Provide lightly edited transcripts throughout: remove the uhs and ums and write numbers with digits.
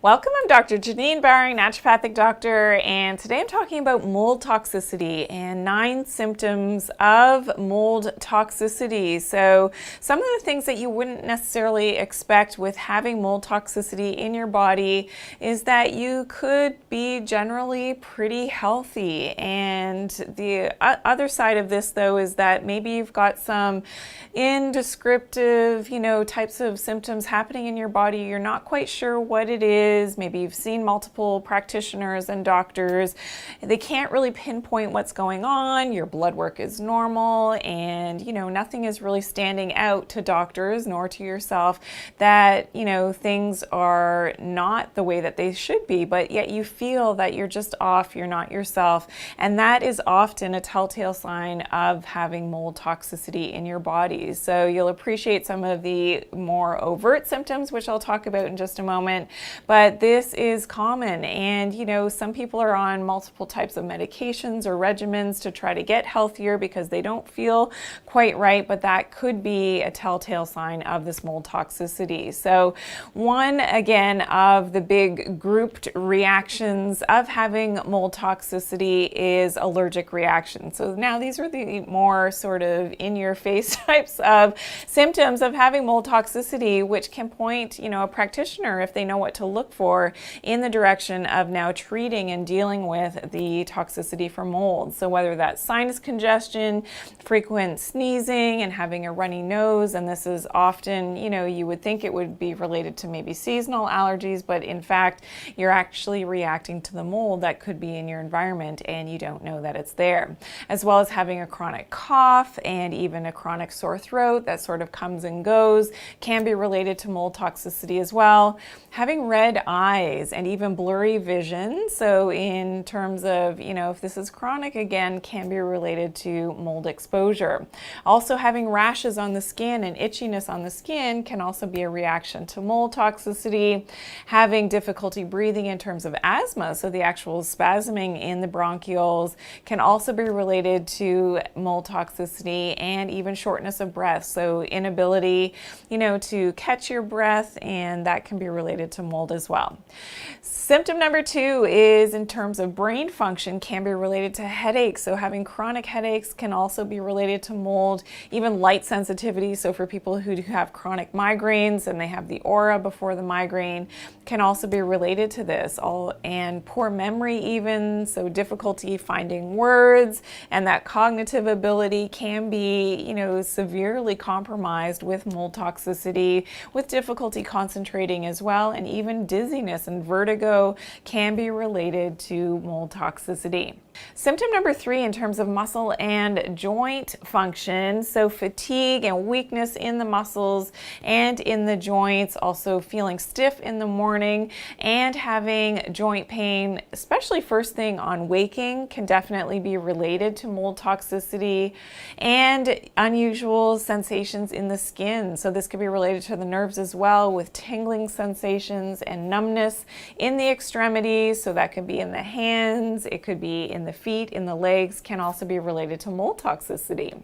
Welcome, I'm Dr. Janine Barring, naturopathic doctor, and today I'm talking about mold toxicity and 9 symptoms of mold toxicity. So some of the things that you wouldn't necessarily expect with having mold toxicity in your body is that you could be generally pretty healthy. And the other side of this, though, is that maybe you've got some indescriptive, types of symptoms happening in your body. You're not quite sure what it is. Maybe you've seen multiple practitioners and doctors. They can't really pinpoint what's going on. Your blood work is normal, and nothing is really standing out to doctors nor to yourself that things are not the way that they should be, but yet you feel that you're just off, you're not yourself, and that is often a telltale sign of having mold toxicity in your body. So you'll appreciate some of the more overt symptoms, which I'll talk about in just a moment, but this is common, and some people are on multiple types of medications or regimens to try to get healthier because they don't feel quite right, but that could be a telltale sign of this mold toxicity. So one, again, of the big grouped reactions of having mold toxicity is allergic reaction. So now these are the more sort of in-your-face types of symptoms of having mold toxicity, which can point a practitioner, if they know what to look for, in the direction of now treating and dealing with the toxicity from mold. So whether that's sinus congestion, frequent sneezing, and having a runny nose, and this is often, you would think it would be related to maybe seasonal allergies, but in fact, you're actually reacting to the mold that could be in your environment and you don't know that it's there. As well as having a chronic cough and even a chronic sore throat that sort of comes and goes can be related to mold toxicity as well. Having red eyes and even blurry vision, so in terms of, if this is chronic, again, can be related to mold exposure. Also having rashes on the skin and itchiness on the skin can also be a reaction to mold toxicity. Having difficulty breathing in terms of asthma, so the actual spasming in the bronchioles, can also be related to mold toxicity, and even shortness of breath, so inability, to catch your breath, and that can be related to mold as well. Symptom number 2 is in terms of brain function, can be related to headaches. So having chronic headaches can also be related to mold, even light sensitivity. So for people who have chronic migraines and they have the aura before the migraine, can also be related to this. And poor memory even, so difficulty finding words, and that cognitive ability can be, severely compromised with mold toxicity, with difficulty concentrating as well, and even dizziness and vertigo can be related to mold toxicity. Symptom number 3 in terms of muscle and joint function, so fatigue and weakness in the muscles and in the joints, also feeling stiff in the morning and having joint pain, especially first thing on waking, can definitely be related to mold toxicity. And unusual sensations in the skin, so this could be related to the nerves as well, with tingling sensations and numbness in the extremities, so that could be in the hands, it could be in the feet, in the legs, can also be related to mold toxicity.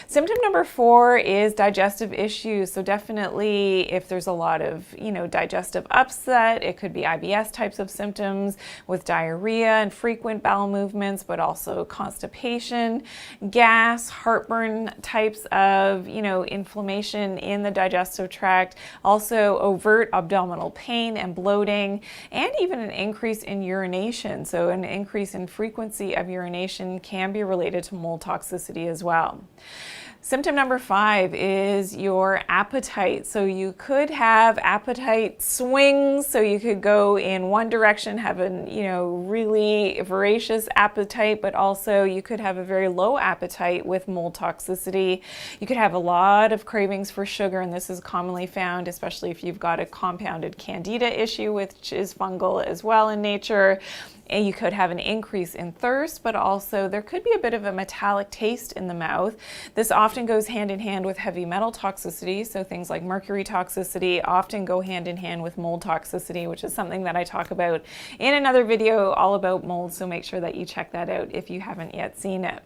Symptom number 4 is digestive issues. So definitely if there's a lot of, digestive upset, it could be IBS types of symptoms with diarrhea and frequent bowel movements, but also constipation, gas, heartburn types of, inflammation in the digestive tract, also overt abdominal pain and bloating, and even an increase in urination. So an increase in frequency of urination can be related to mold toxicity as well. Symptom number 5 is your appetite. So you could have appetite swings, so you could go in one direction, have a really voracious appetite, but also you could have a very low appetite with mold toxicity. You could have a lot of cravings for sugar, and this is commonly found, especially if you've got a compounded candida issue, which is fungal as well in nature. And you could have an increase in thirst, but also there could be a bit of a metallic taste in the mouth. This often goes hand in hand with heavy metal toxicity, so things like mercury toxicity often go hand in hand with mold toxicity, which is something that I talk about in another video all about mold, so make sure that you check that out if you haven't yet seen it.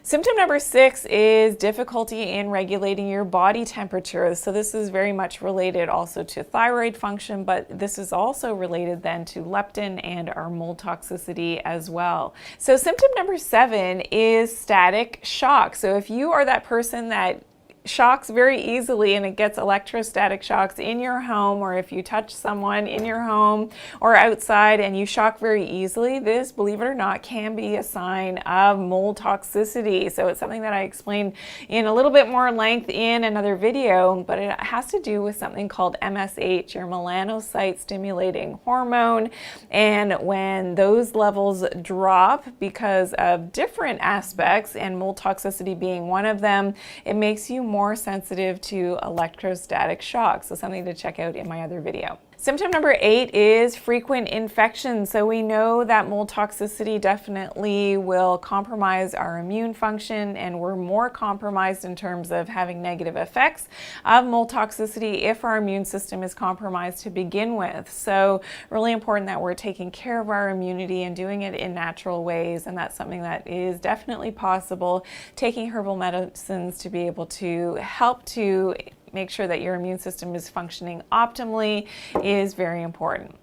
Symptom number 6 is difficulty in regulating your body temperature. So this is very much related also to thyroid function, but this is also related then to leptin and our mold toxicity as well. So symptom number 7 is static shock. So if you are that person that shocks very easily and it gets electrostatic shocks in your home, or if you touch someone in your home or outside and you shock very easily, this, believe it or not, can be a sign of mold toxicity. So it's something that I explained in a little bit more length in another video, but it has to do with something called MSH, your melanocyte stimulating hormone. And when those levels drop because of different aspects, and mold toxicity being one of them, it makes you more sensitive to electrostatic shock. So something to check out in my other video. Symptom number 8 is frequent infections. So we know that mold toxicity definitely will compromise our immune function, and we're more compromised in terms of having negative effects of mold toxicity if our immune system is compromised to begin with. So really important that we're taking care of our immunity and doing it in natural ways, and that's something that is definitely possible. Taking herbal medicines to be able to help to make sure that your immune system is functioning optimally is very important.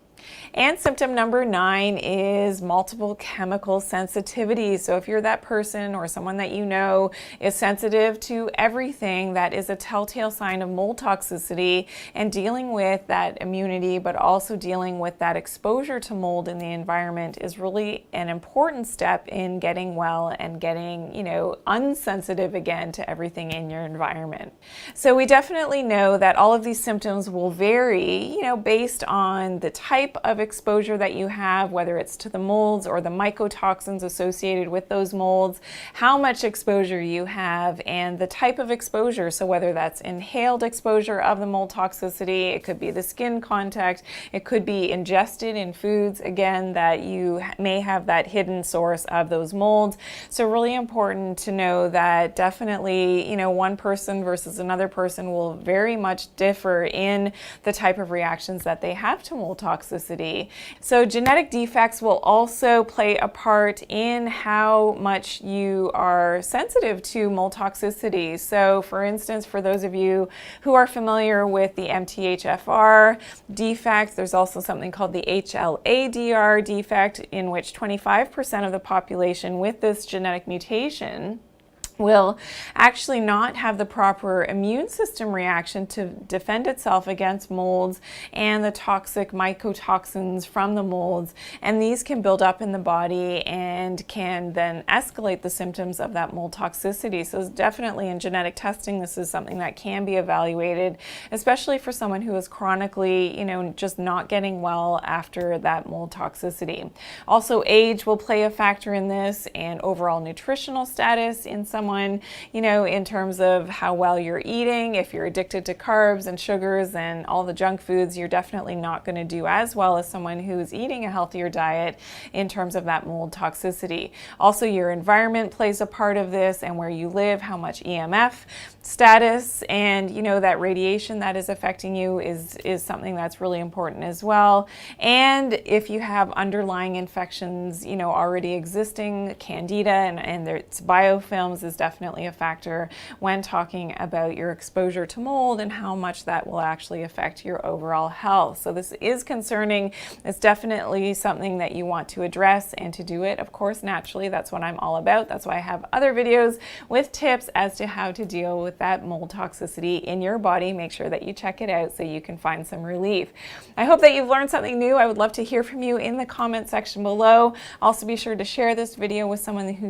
And symptom number 9 is multiple chemical sensitivity. So if you're that person or someone that you know is sensitive to everything, that is a telltale sign of mold toxicity, and dealing with that immunity, but also dealing with that exposure to mold in the environment is really an important step in getting well and getting, unsensitive again to everything in your environment. So we definitely know that all of these symptoms will vary, based on the type of exposure that you have, whether it's to the molds or the mycotoxins associated with those molds, how much exposure you have, and the type of exposure. So whether that's inhaled exposure of the mold toxicity, it could be the skin contact, it could be ingested in foods, again, that you may have that hidden source of those molds. So really important to know that definitely, one person versus another person will very much differ in the type of reactions that they have to mold toxicity. So genetic defects will also play a part in how much you are sensitive to mold toxicity. So for instance, for those of you who are familiar with the MTHFR defect, there's also something called the HLA-DR defect, in which 25% of the population with this genetic mutation will actually not have the proper immune system reaction to defend itself against molds and the toxic mycotoxins from the molds, and these can build up in the body and can then escalate the symptoms of that mold toxicity. So definitely in genetic testing, this is something that can be evaluated, especially for someone who is chronically, just not getting well after that mold toxicity. Also, age will play a factor in this, and overall nutritional status in someone, in terms of how well you're eating. If you're addicted to carbs and sugars and all the junk foods, you're definitely not going to do as well as someone who's eating a healthier diet in terms of that mold toxicity. Also, your environment plays a part of this, and where you live, how much EMF status, and that radiation that is affecting you is something that's really important as well. And if you have underlying infections, already existing, candida and its biofilms is definitely a factor when talking about your exposure to mold and how much that will actually affect your overall health. So this is concerning. It's definitely something that you want to address, and to do it, of course, naturally. That's what I'm all about. That's why I have other videos with tips as to how to deal with that mold toxicity in your body. Make sure that you check it out so you can find some relief. I hope that you've learned something new. I would love to hear from you in the comment section below. Also, be sure to share this video with someone who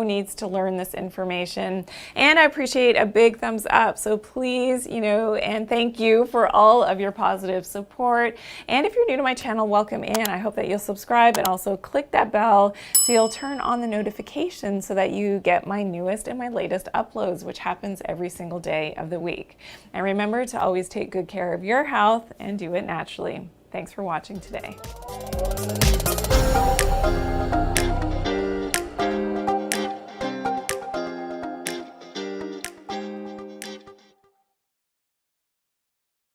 needs to learn this information. And I appreciate a big thumbs up. So please, and thank you for all of your positive support. And if you're new to my channel, welcome in. I hope that you'll subscribe and also click that bell so you'll turn on the notifications so that you get my newest and my latest uploads, which happens every single day of the week. And remember to always take good care of your health and do it naturally. Thanks for watching today.